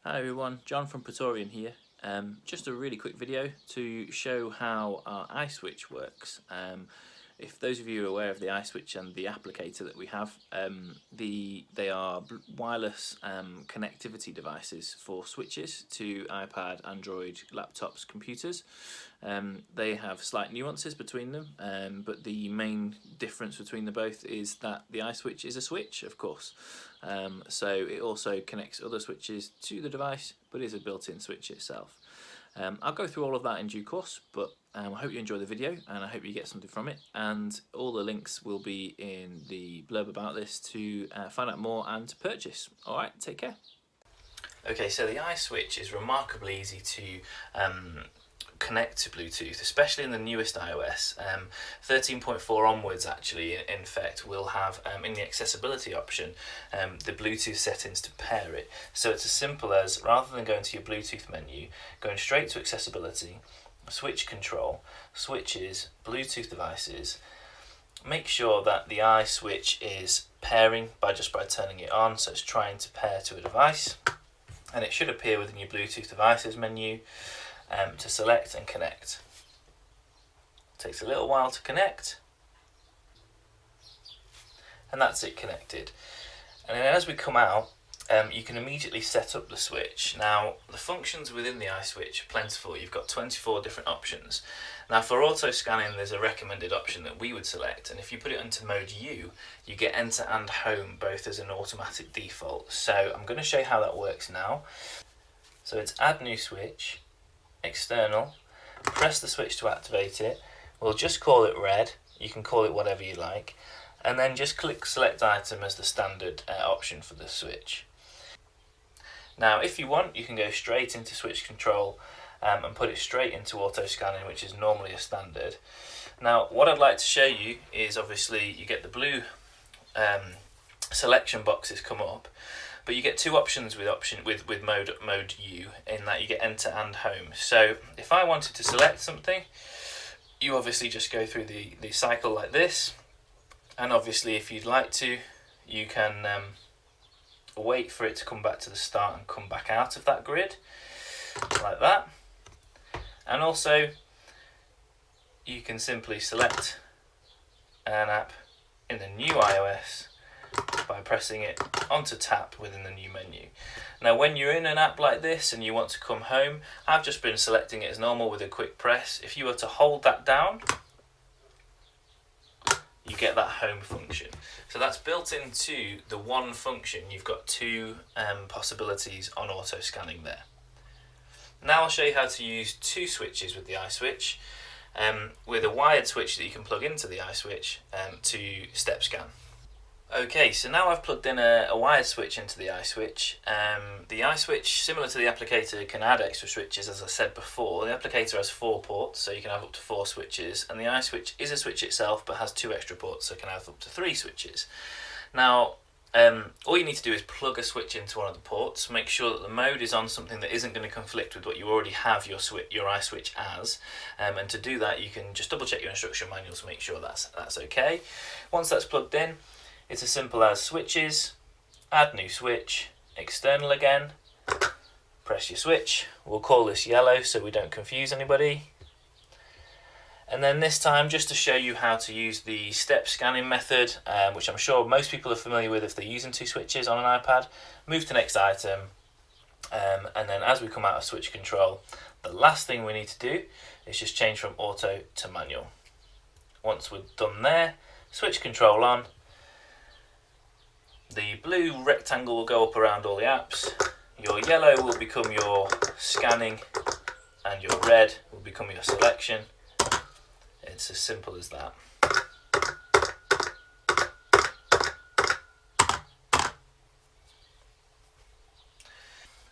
Hi everyone, John from Praetorian here. Just a really quick video to show how our iSwitch works. If those of you are aware of the iSwitch and the applicator that we have, they are wireless connectivity devices for switches to iPad, Android, laptops, computers. They have slight nuances between them, but the main difference between the both is that the iSwitch is a switch, of course. So it also connects other switches to the device, but is a built-in switch itself. I'll go through all of that in due course, but I hope you enjoy the video and I hope you get something from it, and all the links will be in the blurb about this to find out more and to purchase. Alright, take care. Okay, so the iSwitch is remarkably easy to connect to Bluetooth, especially in the newest iOS. 13.4 onwards actually, in fact, will have in the accessibility option the Bluetooth settings to pair it. So it's as simple as, rather than going to your Bluetooth menu, going straight to accessibility, switch control, switches, Bluetooth devices. Make sure that the iSwitch is pairing by turning it on, so it's trying to pair to a device, and it should appear within your Bluetooth devices menu. To select and connect. It takes a little while to connect, and that's it connected. And then as we come out, you can immediately set up the switch. Now, the functions within the iSwitch are plentiful. You've got 24 different options. Now, for auto scanning, there's a recommended option that we would select, and if you put it into mode U, you get enter and home both as an automatic default. So I'm going to show you how that works now. So it's add new switch, external, press the switch to activate it. We'll just call it red, you can call it whatever you like, and then just click select item as the standard option for the switch. Now if you want, you can go straight into switch control and put it straight into auto scanning, which is normally a standard. Now what I'd like to show you is, obviously you get the blue selection boxes come up, but you get two options with mode U, in that you get enter and home. So if I wanted to select something, you obviously just go through the cycle like this, and obviously if you'd like to, you can wait for it to come back to the start and come back out of that grid like that. And also you can simply select an app in the new iOS by pressing it onto tap within the new menu. Now when you're in an app like this and you want to come home, I've just been selecting it as normal with a quick press. If you were to hold that down, you get that home function. So that's built into the one function. You've got two possibilities on auto scanning there. Now I'll show you how to use two switches with the iSwitch, with a wired switch that you can plug into the iSwitch to step scan. Okay, so now I've plugged in a wired switch into the iSwitch. The iSwitch, similar to the applicator, can add extra switches, as I said before. The applicator has 4 ports, so you can have up to 4 switches, and the iSwitch is a switch itself, but has 2 extra ports, so it can have up to 3 switches. Now, all you need to do is plug a switch into one of the ports, make sure that the mode is on something that isn't going to conflict with what you already have your iSwitch as, and to do that you can just double check your instruction manual to make sure that's okay. Once that's plugged in, it's as simple as switches, add new switch, external again, press your switch. We'll call this yellow so we don't confuse anybody. And then this time, just to show you how to use the step scanning method, which I'm sure most people are familiar with if they're using 2 switches on an iPad, move to next item, and then as we come out of switch control, the last thing we need to do is just change from auto to manual. Once we're done there, switch control on, the blue rectangle will go up around all the apps, your yellow will become your scanning, and your red will become your selection. It's as simple as that.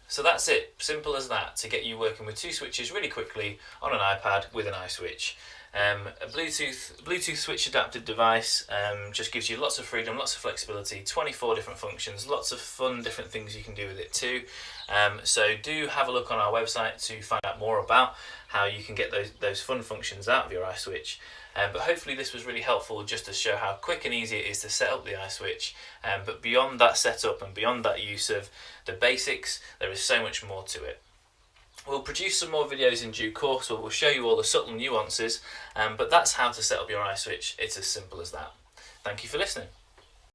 So that's it, simple as that, to get you working with 2 switches really quickly on an iPad with an iSwitch. A Bluetooth switch adapted device just gives you lots of freedom, lots of flexibility, 24 different functions, lots of fun different things you can do with it too. So do have a look on our website to find out more about how you can get those fun functions out of your iSwitch. But hopefully this was really helpful just to show how quick and easy it is to set up the iSwitch. But beyond that setup and beyond that use of the basics, there is so much more to it. We'll produce some more videos in due course where we'll show you all the subtle nuances, but that's how to set up your iSwitch. It's as simple as that. Thank you for listening.